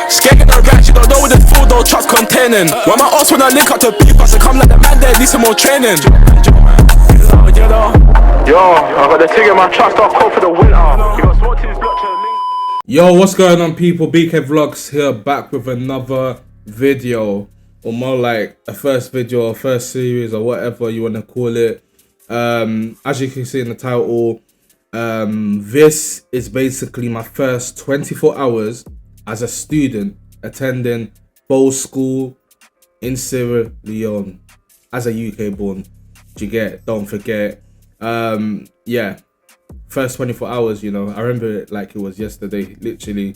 Scared the rats, you don't know what this food, those trucks containing. When my ass wanna link up to beef, I say come like the man there, need some more training. Yo, I got the thing in my truck, start cold for the winter. You got SWAT teams blocked your link. Yo, what's going on, people? BK Vlogz here, back with another video, or more like a first video or first series or whatever you want to call it. As you can see in the title, this is basically my first 24 hours as a student attending Bowls School in Sierra Leone as a UK born. Do you get? Don't forget. Yeah, first 24 hours, you know, I remember it like it was yesterday, literally.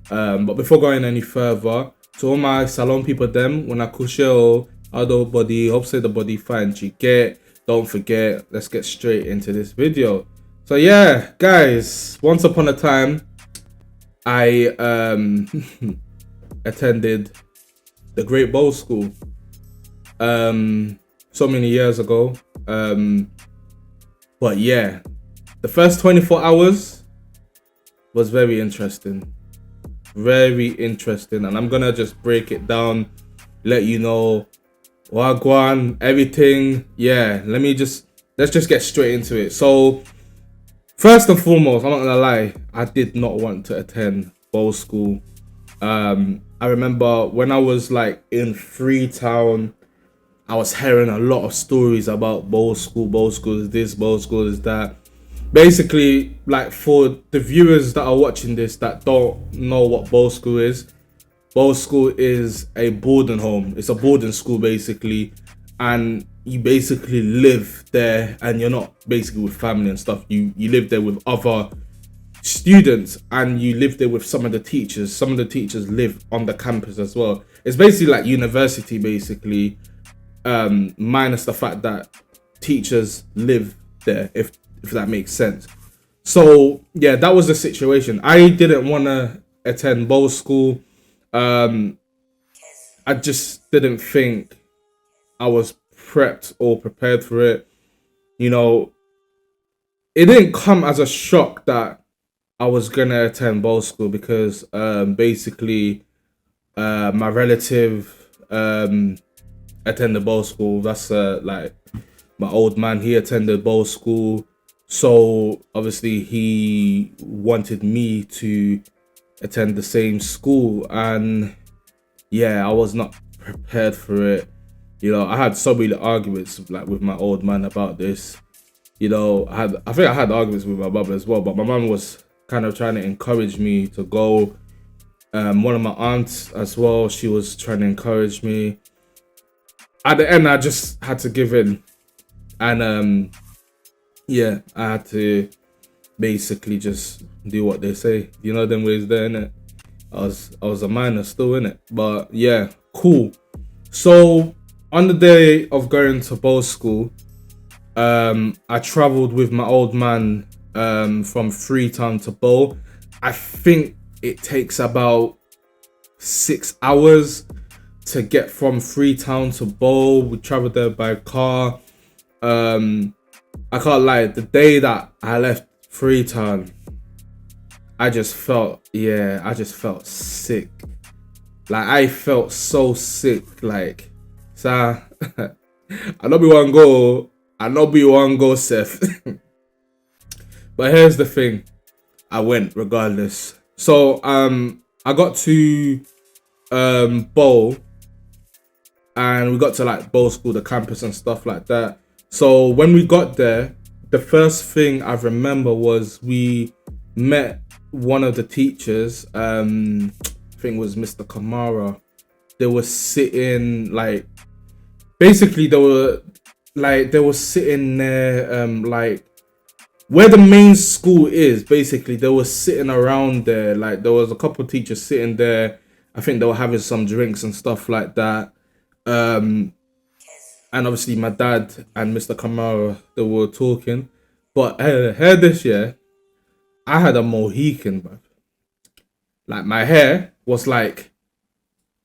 But before going any further, to all my salon people them, when I kushel other body, hope say the body fine, you get. Don't forget, let's get straight into this video. So yeah, guys, once upon a time, I attended the Great Bowls School so many years ago. But yeah, the first 24 hours was very interesting. Very interesting. And I'm gonna just break it down, let you know wagwan, everything. Yeah, let's just get straight into it. So first and foremost, I'm not gonna lie, I did not want to attend Bowls School. I remember when I was like in Freetown, I was hearing a lot of stories about Bowls School. Bowls School is this, Bowls School is that. Basically, like for the viewers that are watching this that don't know what Bowls School is a boarding home. It's a boarding school basically, and you basically live there, and you're not basically with family and stuff. You live there with other students, and you live there with some of the teachers. Some of the teachers live on the campus as well. It's basically like university basically. Minus the fact that teachers live there, if that makes sense. So yeah, that was the situation. I didn't want to attend Bowls School. I just didn't think I was prepped or prepared for it. You know, it didn't come as a shock that I was gonna attend Bowls School because basically my relative attended Bowls School. That's like my old man, he attended Bowls School, so obviously he wanted me to attend the same school, and yeah, I was not prepared for it. You know, I had so many arguments like with my old man about this. You know, I think I had arguments with my mum as well, but my mum was kind of trying to encourage me to go. One of my aunts as well, she was trying to encourage me. At the end, I just had to give in, and yeah, I had to basically just do what they say. You know them ways there, innit? I was a minor still, innit? But yeah, cool. So on the day of going to Bowls School, I traveled with my old man from Freetown to Bow. I think it takes about 6 hours to get from Freetown to Bow. We traveled there by car. I can't lie, the day that I left Freetown, I just felt sick. Like I felt so sick. Like, so I know be one go Seth. But here's the thing, I went regardless. So I got to Bow, and we got to like Bowls School, the campus and stuff like that. So when we got there, the first thing I remember was we met one of the teachers. I think it was Mr. Kamara. They were sitting like, basically they were sitting there like where the main school is. Basically they were sitting around there. Like there was a couple of teachers sitting there. I think they were having some drinks and stuff like that. And obviously my dad and Mr. Kamara, they were talking. But hair this year, I had a Mohican, bro. Like my hair was like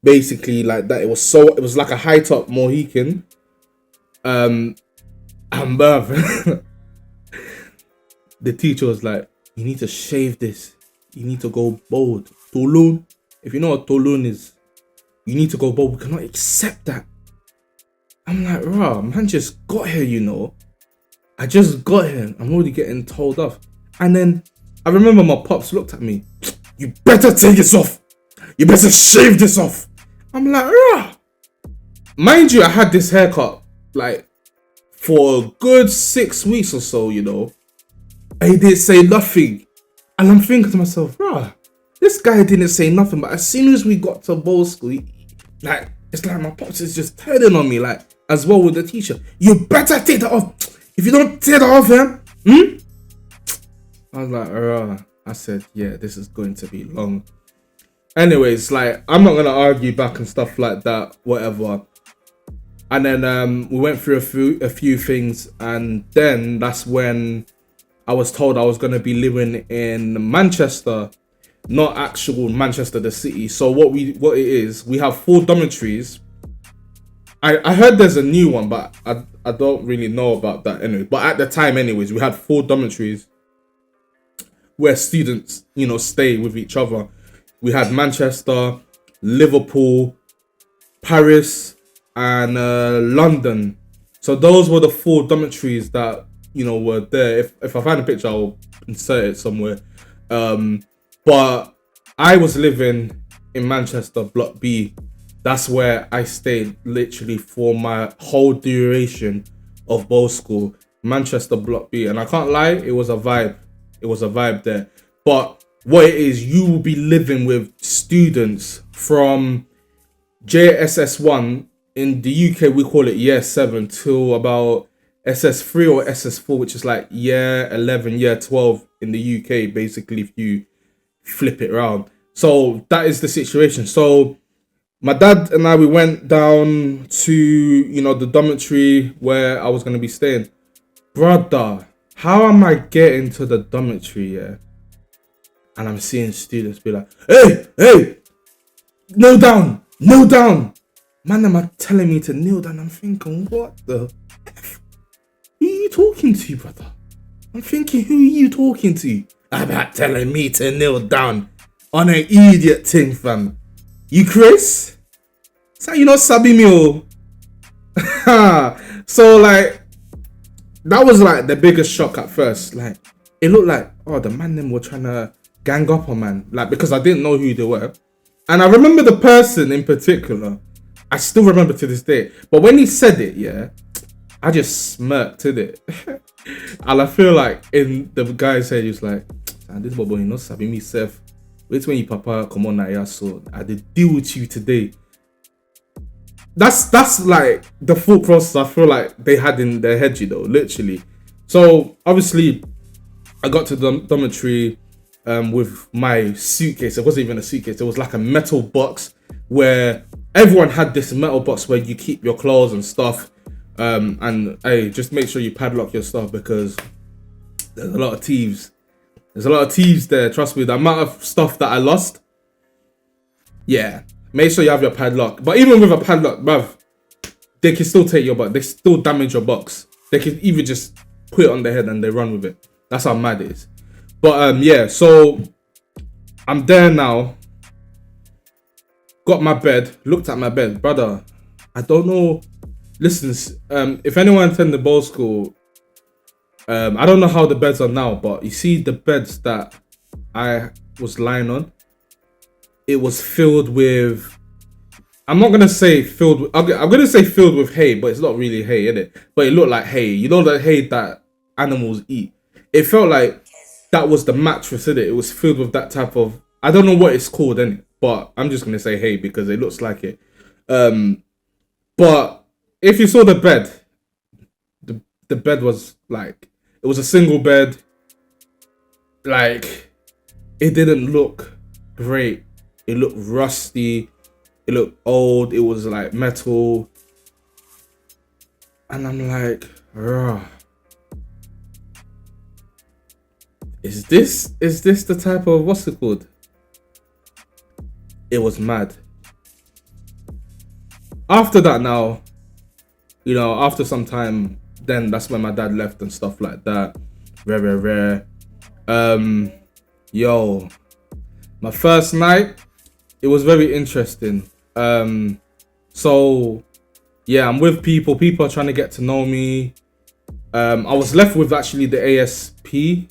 basically like that. It was like a high top Mohican. And bruv, the teacher was like, you need to shave this. You need to go bald. Too long. if you know what Tolun is, you need to go, but we cannot accept that. I'm like, rah, man just got here, you know. I just got here. I'm already getting told off. And then I remember my pops looked at me. You better take this off. You better shave this off. I'm like, rah. Mind you, I had this haircut like for a good 6 weeks or so, you know. And he didn't say nothing. And I'm thinking to myself, rah, this guy didn't say nothing. But as soon as we got to bowl school, it's like my pops is just turning on me, like, as well with the teacher. You better take that off. If you don't take that off, I was like, rah. I said, yeah, this is going to be long. Anyways, like, I'm not gonna argue back and stuff like that, whatever. And then we went through a few things, and then that's when I was told I was gonna be living in Manchester, not actual Manchester the city. So what it is, we have 4 dormitories. I heard there's a new one, but I don't really know about that anyway. But at the time, anyways, we had 4 dormitories where students, you know, stay with each other. We had Manchester, Liverpool, Paris, and London. So those were the 4 dormitories that, you know, were there. If I find a picture, I'll insert it somewhere. But I was living in Manchester, Block B. That's where I stayed literally for my whole duration of bowl school. Manchester, Block B. And I can't lie, it was a vibe. It was a vibe there. But what it is, you will be living with students from JSS1. In the UK, we call it year 7 till about SS3 or SS4, which is like year 11, year 12 in the UK, basically, if you flip it around. So that is the situation. So my dad and I, we went down to, you know, the dormitory where I was going to be staying. Brother, how am I getting to the dormitory, yeah? And I'm seeing students be like, hey, kneel down. Man, am I telling me to kneel down? I'm thinking, what the F? Who are you talking to, brother? I'm thinking, who are you talking to? About telling me to kneel down on an idiot thing, fam. You Chris? So you know sabi me. So like, that was like the biggest shock at first. Like, it looked like, oh, the man them were trying to gang up on man. Like, because I didn't know who they were. And I remember the person in particular. I still remember to this day. But when he said it, yeah, I just smirked at it. And I feel like in the guy's head, he was like, this boy, you know, sabi me self. Wait when you papa come on now, so I did deal with you today. That's like the full process I feel like they had in their head, you know, literally. So obviously I got to the dormitory with my suitcase. It wasn't even a suitcase, it was like a metal box where everyone had this metal box where you keep your clothes and stuff. And hey, just make sure you padlock your stuff because there's a lot of thieves. There's a lot of thieves there, trust me. The amount of stuff that I lost. Yeah. Make sure you have your padlock. But even with a padlock, bruv, they can still take your box. They still damage your box. They can even just put it on their head and they run with it. That's how mad it is. But yeah, so I'm there now. Got my bed. Looked at my bed. Brother, I don't know. Listen, if anyone attended bowl school, I don't know how the beds are now, but you see the beds that I was lying on, it was filled with, I'm not going to say filled with, I'm going to say filled with hay, but it's not really hay, innit? But it looked like hay. You know the hay that animals eat? It felt like that was the mattress, innit? It was filled with that type of, I don't know what it's called, innit? But I'm just going to say hay because it looks like it. But if you saw the bed, the bed was like, it was a single bed. Like, it didn't look great. It looked rusty. It looked old. It was like metal. And I'm like, rah. Is this the type of, what's it called? It was mad. After that now, you know, after some time, then that's when my dad left and stuff like that. Rare. Yo, my first night, it was very interesting. So yeah, I'm with people. People are trying to get to know me. I was left with actually the ASP.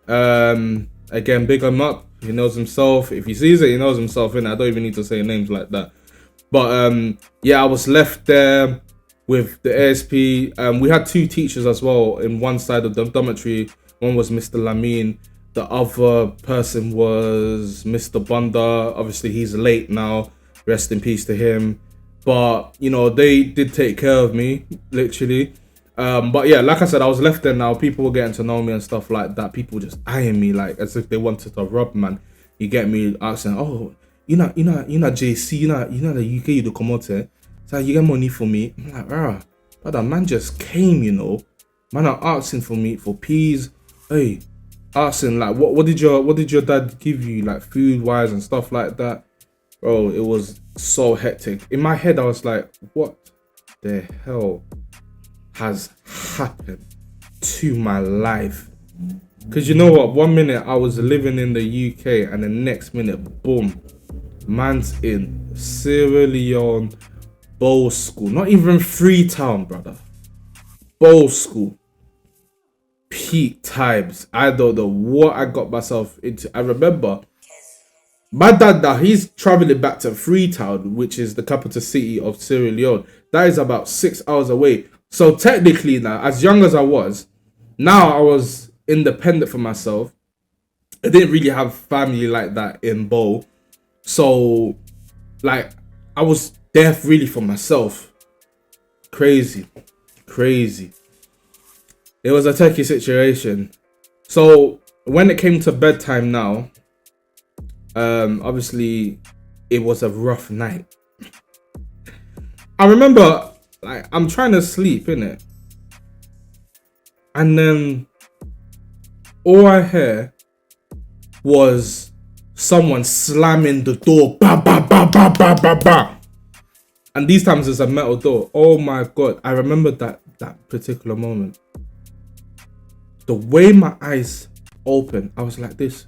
Again, big him up. He knows himself. If he sees it, he knows himself. And I don't even need to say names like that. But yeah, I was left there with the ASP. We had 2 teachers as well in one side of the dormitory. One was Mr. Lamine. The other person was Mr. Bunda. Obviously, he's late now. Rest in peace to him. But, you know, they did take care of me, literally. But yeah, like I said, I was left there now. People were getting to know me and stuff like that. People just eyeing me like as if they wanted to rob, man. You get me asking, oh, you know JC, you know the UK you do come out here. So you get money for me. I'm like, but that man just came, you know. Man are asking for me for peas. Hey, asking like what did your dad give you, like food wise and stuff like that. Bro, it was so hectic. In my head, I was like, what the hell has happened to my life? Because you know what, 1 minute I was living in the UK and the next minute, boom, man's in Sierra Leone, Bow School. Not even Freetown, brother. Bow School. Peak times. I don't know what I got myself into. I remember my dad now, he's traveling back to Freetown, which is the capital city of Sierra Leone. That is about 6 hours away. So technically now, as young as I was, now I was independent for myself. I didn't really have family like that in Bow. So, like, I was there really for myself. Crazy. It was a tricky situation. So, when it came to bedtime now, obviously, it was a rough night. I remember, like, I'm trying to sleep, innit? And then all I hear was someone slamming the door. Ba, ba, ba, ba, ba, ba, ba. And these times it's a metal door. Oh my God. I remember that particular moment. The way my eyes opened, I was like this.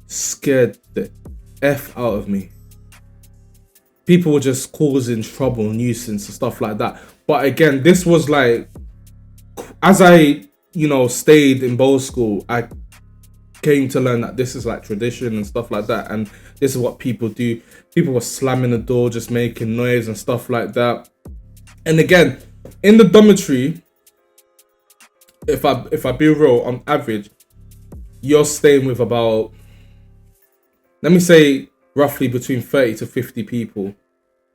Scared the F out of me. People were just causing trouble, nuisance and stuff like that. But again, this was like, as I, you know, stayed in Bow School, I came to learn that this is like tradition and stuff like that. And this is what people do. People were slamming the door, just making noise and stuff like that. And again, in the dormitory, if I be real, on average, you're staying with about, let me say, roughly between 30 to 50 people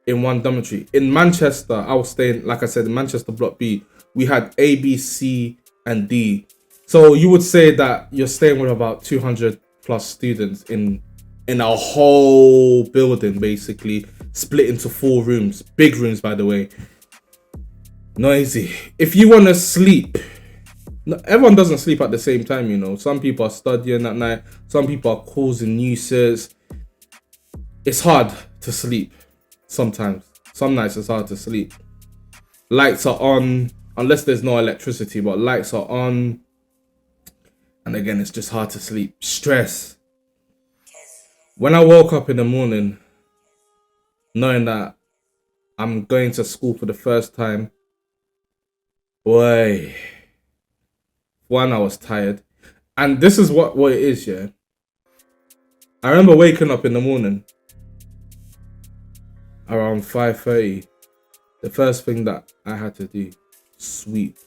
in one dormitory. In Manchester, I was staying, like I said, in Manchester Block B, we had A, B, C, and D. So you would say that you're staying with about 200 plus students in a whole building, basically, split into 4 rooms. Big rooms, by the way. Noisy. If you want to sleep, everyone doesn't sleep at the same time, you know. Some people are studying at night. Some people are causing nuisance. It's hard to sleep sometimes. Some nights it's hard to sleep. Lights are on, unless there's no electricity, but lights are on. And again, it's just hard to sleep. Stress. When I woke up in the morning, knowing that I'm going to school for the first time, boy, one, I was tired. And this is what it is, yeah. I remember waking up in the morning around 5:30. The first thing that I had to do, sweep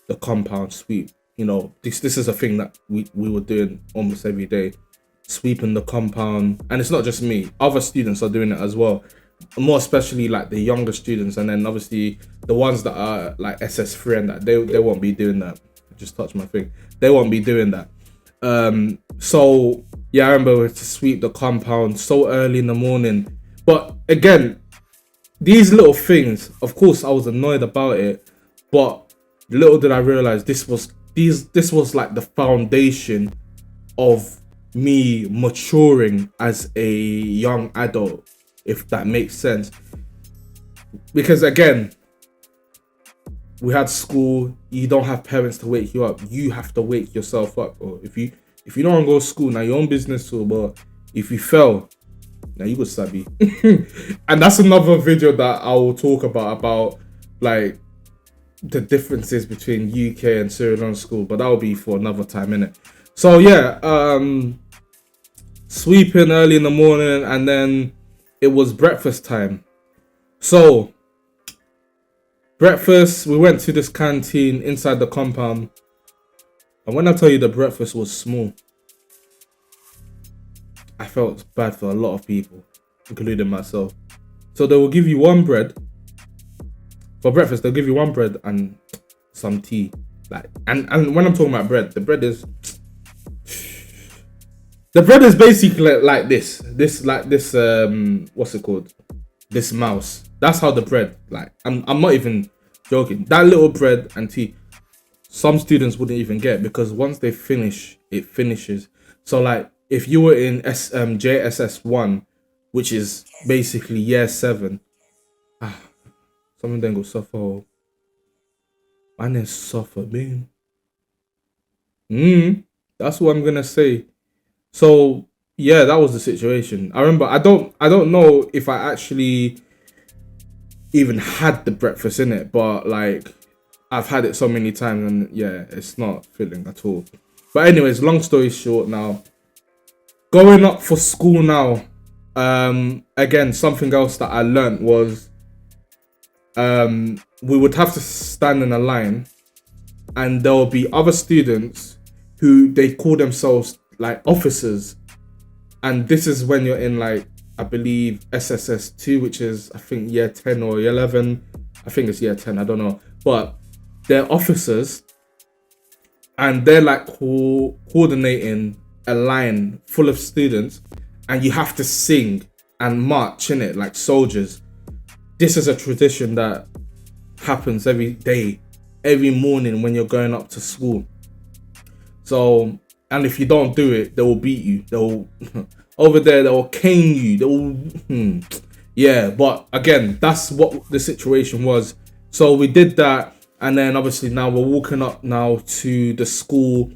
the compound, sweep. You know, this is a thing that we were doing almost every day. Sweeping the compound. And it's not just me. Other students are doing it as well. More especially like the younger students. And then obviously the ones that are like SS3 and that, they won't be doing that. I just touched my thing. They won't be doing that. So yeah, I remember we had to sweep the compound so early in the morning. But again, these little things, of course I was annoyed about it, but little did I realize this was like the foundation of me maturing as a young adult, if that makes sense. Because again, we had school, you don't have parents to wake you up, you have to wake yourself up. Or if you If you don't want to go to school, now your own business too, but if you fail, now you go sabi. And that's another video that I will talk about like the differences between UK and Sierra Leone school, but that will be for another time, innit? So yeah, sweeping early in the morning, and then it was breakfast time. So breakfast, we went to this canteen inside the compound, and when I tell you the breakfast was small, I felt bad for a lot of people, including myself. So they will give you one bread for breakfast. They'll give you one bread and some tea. Like, and when I'm talking about bread, the bread is basically like this, what's it called? This mouse. That's how the bread, like, I'm not even joking. That little bread and tea, some students wouldn't even get, because once they finish, it finishes. So like, if you were in JSS1, which is basically year 7, some of them go suffer. My name suffer, man. That's what I'm gonna say. So yeah, that was the situation. I remember, I don't know if I actually even had the breakfast in it, but like, I've had it so many times, and yeah, it's not filling at all. But anyways, long story short, now going up for school now, again, something else that I learned was we would have to stand in a line, and there will be other students who they call themselves like officers, and this is when you're in, like, I believe SSS2, which is, I think, year 10 or 11. I think it's year 10, I don't know, but they're officers, and they're like coordinating a line full of students, and you have to sing and march in it like soldiers. This is a tradition that happens every day, every morning when you're going up to school. So, and if you don't do it, they will beat you. They'll over there, they will cane you. They will, yeah. But again, that's what the situation was. So we did that, and then obviously now we're walking up now to the school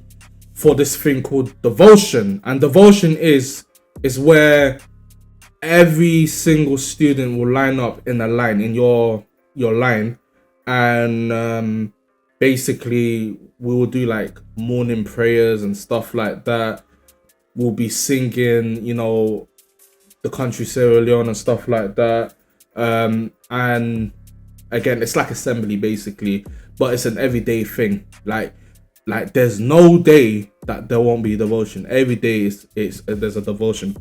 for this thing called devotion. And devotion is where every single student will line up in a line, in your line, and basically we will do like morning prayers and stuff like that. We'll be singing, you know, the country Sierra Leone and stuff like that. And again, it's like assembly basically, but it's an everyday thing. Like there's no day that there won't be devotion. Every day there's a devotion.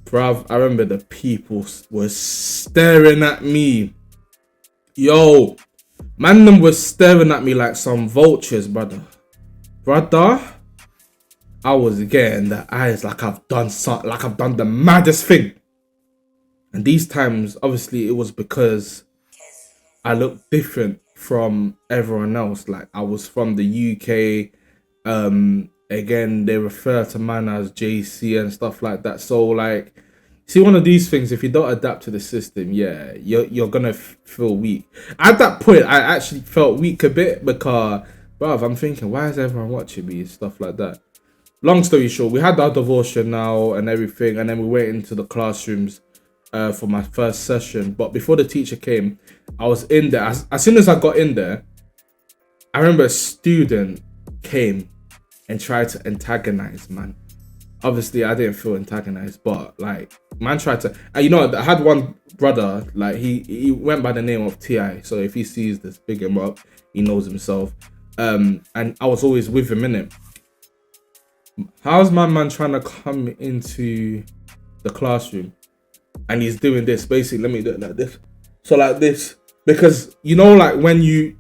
Bruv, I remember the people were staring at me. Yo, man, them was staring at me like some vultures, brother. I was getting the eyes like I've done something, like I've done the maddest thing. And these times, obviously, it was because I looked different from everyone else. Like, I was from the UK. Again, they refer to man as JC and stuff like that. So, like, see, one of these things, if you don't adapt to the system, yeah, you're gonna feel weak. At that point, I actually felt weak a bit because, bruv, I'm thinking, why is everyone watching me and stuff like that? Long story short, we had our devotion now and everything, and then we went into the classrooms for my first session. But before the teacher came, I was in there. As soon as I got in there, I remember a student came and tried to antagonize, man. Obviously, I didn't feel antagonized, but like, man tried to. And you know, I had one brother, like he went by the name of Ti. So if he sees this, big him up. He knows himself. And I was always with him in it. How's my man trying to come into the classroom, and he's doing this? Basically, let me do it like this. So like this, because you know, like when you,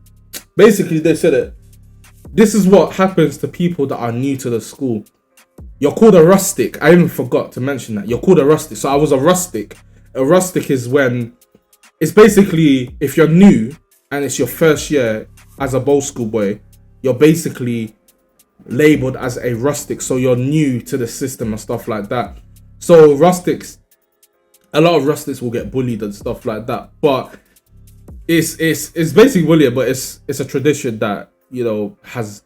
basically they said it. This is what happens to people that are new to the school. You're called a rustic. I even forgot to mention that. You're called a rustic. So I was a rustic. A rustic is when, it's basically, if you're new and it's your first year as a bowl school boy, you're basically labeled as a rustic. So you're new to the system and stuff like that. So rustics, a lot of rustics will get bullied and stuff like that. But it's basically bullying, but it's a tradition that, you know, has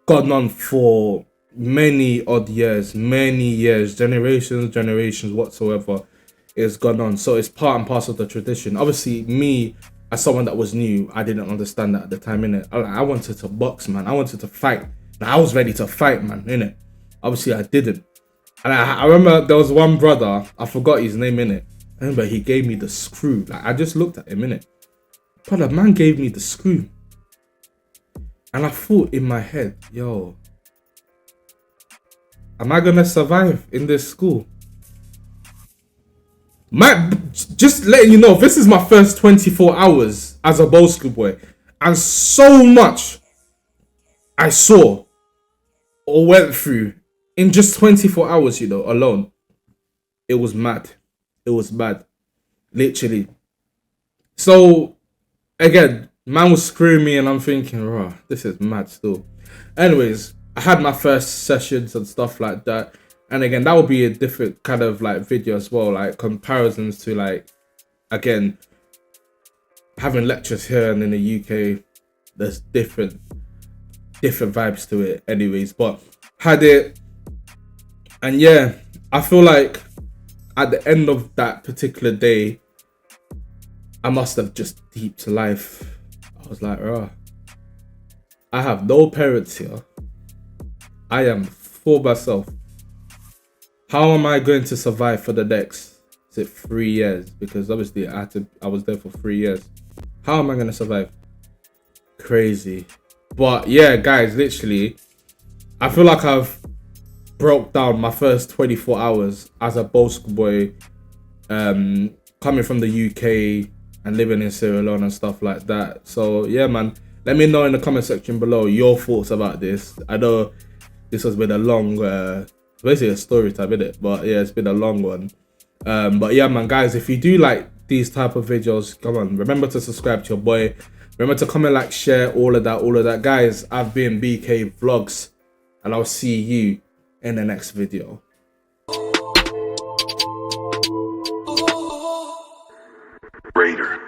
gone on for many odd years, many years, generations whatsoever, it's gone on. So it's part and parcel of the tradition. Obviously, me as someone that was new, I didn't understand that at the time, innit? I wanted to box, man. I wanted to fight. I was ready to fight, man, innit? Obviously, I didn't. And I remember there was one brother, I forgot his name, innit? I remember he gave me the screw. Like, I just looked at him, innit? Brother, man gave me the screw. And I thought in my head, yo, am I gonna survive in this school? Just letting you know, this is my first 24 hours as a bowl school boy. And so much I saw or went through in just 24 hours, you know, alone. It was mad. It was mad. Literally. So, again, man was screwing me and I'm thinking, rah, this is mad still. Anyways, I had my first sessions and stuff like that. And again, that would be a different kind of like video as well, like comparisons to like, again, having lectures here and in the UK, there's different vibes to it anyways, but had it. And yeah, I feel like at the end of that particular day, I must have just deeped life. I was like, oh, I have no parents here. I am for myself. How am I going to survive for the next, is it 3 years? Because obviously I was there for 3 years. How am I going to survive? Crazy. But yeah, guys, literally, I feel like I've broke down my first 24 hours as a bowl school boy, coming from the UK and living in Sierra Leone and stuff like that. So yeah, man, let me know in the comment section below your thoughts about this. I know this has been a long, basically a story time, isn't it? But yeah, it's been a long one. But yeah, man, guys, if you do like these type of videos, come on, remember to subscribe to your boy. Remember to comment, like, share, all of that. Guys, I've been BK Vlogz, and I'll see you in the next video. Raider.